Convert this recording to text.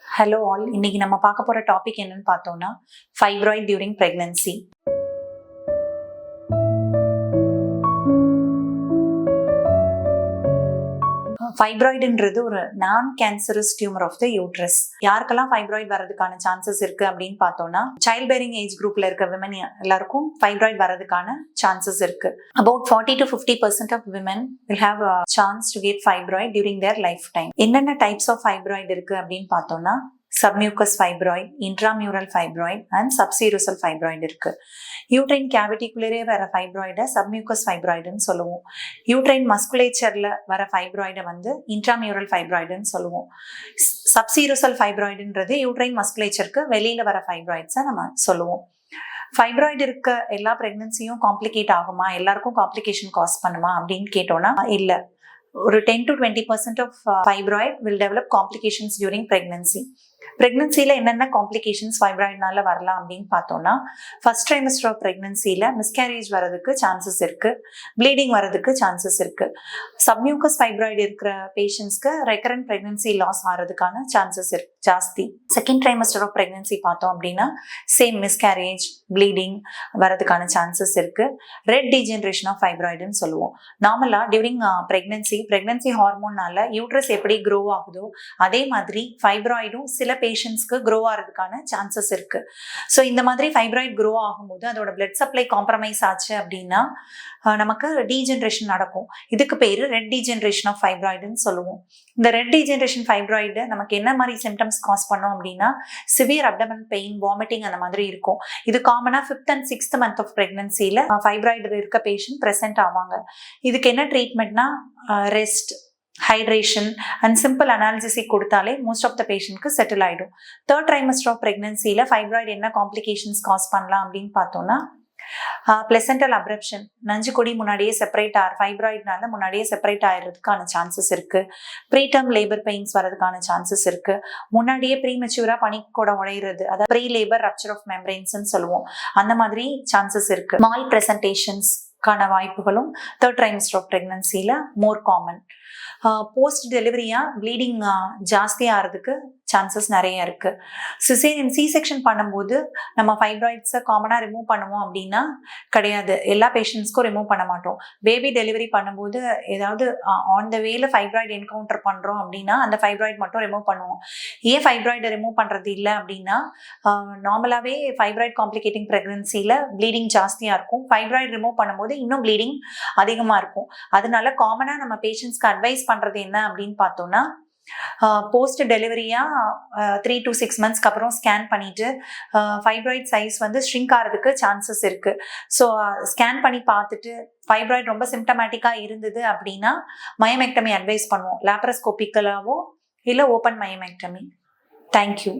Hello all, இன்னைக்கு நம்ம பார்க்க போற டாபிக் என்னன்னு பார்த்தோம்னா ஃபைப்ராய்ட் டியூரிங் பிரெக்னன்சி. ஃபைப்ராய்டுன்றது ஒரு non cancerous tumour of the uterus. யாருக்கெல்லாம் ஃபைப்ராய்டு வரதுக்கான சான்சஸ் இருக்கு அப்படின்னு பார்த்தோம்னா, சைல்ட் பேரிங் ஏஜ் குரூப்ல இருக்க விமன் எல்லாருக்கும் ஃபைப்ராய்டு வரதுக்கான சான்சஸ் இருக்கு. About 40 to 50% of women will have a chance to get fibroid during their lifetime. என்னென்ன டைப்ஸ் ஆஃப் ஃபைப்ராய்டு இருக்கு அப்படின்னு பார்த்தோம்னா, submucous fibroid, intramural fibroid and subserosal fibroid இருக்கு. யூட்ரைன் கேவிட்டிக்குள்ளே வர ஃபைப்ராய்டை சப்மியூக்கஸ் ஃபைப்ராய்டுன்னு சொல்லுவோம். யூட்ரைன் மஸ்குலேச்சர்ல வர ஃபைப்ராய்டை வந்து இன்ட்ராமியூரல் ஃபைப்ராய்டுன்னு சொல்லுவோம். சப்சீரோசல் ஃபைப்ராய்டுன்றது யூட்ரைன் மஸ்குலேச்சருக்கு வெளியில வர ஃபைப்ராய்ட்ஸை நம்ம சொல்லுவோம். ஃபைப்ராய்டு இருக்க எல்லா பிரெக்னன்சியும் காம்ப்ளிகேட் ஆகுமா, எல்லாருக்கும் காம்ப்ளிகேஷன் காஸ் பண்ணுமா அப்படின்னு கேட்டோம்னா இல்லை. ஒரு 10 to 20% of fibroid will develop complications during pregnancy. பிரெக்னன்சியில் என்னென்ன காம்ப்ளிகேஷன்ஸ் ஃபைப்ராய்டுனால வரலாம் அப்படின்னு பார்த்தோம்னா, ஃபர்ஸ்ட் ட்ரைமஸ்டர் ஆஃப் பிரெக்னன்சியில் மிஸ்கேரேஜ் வரதுக்கு சான்சஸ் இருக்கு, ப்ளீடிங் வரதுக்கு சான்சஸ் இருக்கு. சப்மியூக்கஸ் ஃபைப்ராய்டு இருக்கிற பேஷண்ட்ஸ்க்கு ரெக்கரண்ட் பிரெக்னன்சி லாஸ் ஆகிறதுக்கான சான்சஸ் ஜாஸ்தி. செகண்ட் ட்ரைமஸ்டர் ஆஃப் பிரெக்னன்சி பார்த்தோம் அப்படின்னா சேம் மிஸ்கேரேஜ், ப்ளீடிங் வரதுக்கான சான்சஸ் இருக்கு. ரெட் டீஜெனரேஷன் ஆஃப் ஃபைப்ராய்டுன்னு சொல்லுவோம். நார்மலாக டியூரிங் பிரெக்னன்சி ஹார்மோன்னால யூட்ரஸ் எப்படி க்ரோ ஆகுதோ அதே மாதிரி ஃபைப்ராய்டும் சில பேஷண்ட்ஸ்க்கு க்ரோ ஆகிறதுக்கான சான்சஸ் இருக்கு. ஸோ இந்த மாதிரி ஃபைப்ராய்டு க்ரோ ஆகும்போது அதோட பிளட் சப்ளை காம்ப்ரமைஸ் ஆச்சு அப்படின்னா நமக்கு டீஜெனரேஷன் நடக்கும். இதுக்கு பேர் ரெட் டீஜெனரேஷன் ஆஃப் ஃபைப்ராய்டுன்னு சொல்லுவோம். இந்த ரெட் டீஜெனரேஷன் ஃபைப்ராய்டு நமக்கு என்ன மாதிரி சிம்டம்ஸ் காஸ் பண்ணோம் அப்படின்னா, சிவியர் அப்டமன் பெயின், வாமிட்டிங் அந்த மாதிரி இருக்கும். இது காமனாக 5th and 6th month of பிரெக்னன்சியில் ஃபைப்ராய்டு இருக்க பேஷண்ட் ப்ரெசென்ட் ஆவாங்க. இதுக்கு என்ன ட்ரீட்மெண்ட்னா rest, hydration and simple analysis கொடுத்தாலே மோஸ்ட் ஆஃப் த பேஷண்ட்க்கு செட்டில் ஆகிடும். தேர்ட் ட்ரைமஸ்டர் ஆஃப் பிரெக்னன்சியில் ஃபைப்ராய்டு என்ன காம்ப்ளிகேஷன்ஸ் காஸ் பண்ணலாம் அப்படின்னு பார்த்தோம்னா, பிளசென்டல் அப்ரப்ஷன், நஞ்சு கொடி முன்னாடியே செப்பரேட் ஃபைப்ராய்டுனால முன்னாடியே செப்பரேட் ஆகிறதுக்கான சான்சஸ் இருக்கு. ப்ரீடம் லேபர் பெயின்ஸ் வரதுக்கான சான்சஸ் இருக்கு. முன்னாடியே ப்ரீமெச்சூரா பனிக்கூட உடையிறது, அதாவது ப்ரீ லேபர் ரப்சர் ஆஃப் மெம்பரைன்ஸ்ன்னு சொல்லுவோம், அந்த மாதிரி சான்சஸ் இருக்கு. மால் பிரசன்டேஷன்ஸ் வாய்ப்புகளும் தேர்ட் ட்ரைமஸ்டர் ஆஃப் பிரெக்னன்சியில் மோர் காமன். போஸ்ட் டெலிவரியா ப்ளீடிங் ஜாஸ்தி ஆகிறதுக்கு சான்சஸ் நிறைய இருக்கு. சிசேரியன் சி செக்ஷன் பண்ணும்போது நம்ம ஃபைப்ராய்ட்ஸை காமனாக ரிமூவ் பண்ணுவோம் அப்படின்னா கிடையாது, எல்லா பேஷண்ட்ஸ்க்கும் ரிமூவ் பண்ண மாட்டோம். பேபி டெலிவரி பண்ணும்போது ஏதாவது ஆன் த வேல ஃபைப்ராய்டு என்கவுண்டர் பண்ணுறோம் அப்படின்னா அந்த ஃபைப்ராய்டு மட்டும் ரிமூவ் பண்ணுவோம். ஏன் ஃபைப்ராய்டு ரிமூவ் பண்ணுறது இல்லை அப்படின்னா, நார்மலாகவே ஃபைப்ராய்டு காம்ப்ளிகேட்டிங் ப்ரெக்னன்சியில் ப்ளீடிங் ஜாஸ்தியாக இருக்கும். ஃபைப்ராய்டு ரிமூவ் பண்ணும்போது இன்னும் ப்ளீடிங் அதிகமாக இருக்கும். அதனால காமனாக நம்ம பேஷண்ட்ஸ்க்கு அட்வைஸ் பண்ணுறது என்ன அப்படின்னு பார்த்தோம்னா, போஸ்ட் டெலிவரியா 3 to 6 monthsக்கு அப்புறம் ஸ்கேன் பண்ணிட்டு ஃபைப்ராய்ட் சைஸ் வந்து ஷ்ரிங்க் ஆகிறதுக்கு சான்சஸ் இருக்கு. ஸோ ஸ்கேன் பண்ணி பார்த்துட்டு ஃபைப்ராய்டு ரொம்ப சிம்டமேட்டிக்காக இருந்தது அப்படின்னா மயோமெக்டமி அட்வைஸ் பண்ணுவோம், லேப்ரஸ்கோபிக்கலாவோ இல்லை ஓப்பன் மயோமெக்டமி. தேங்க்யூ.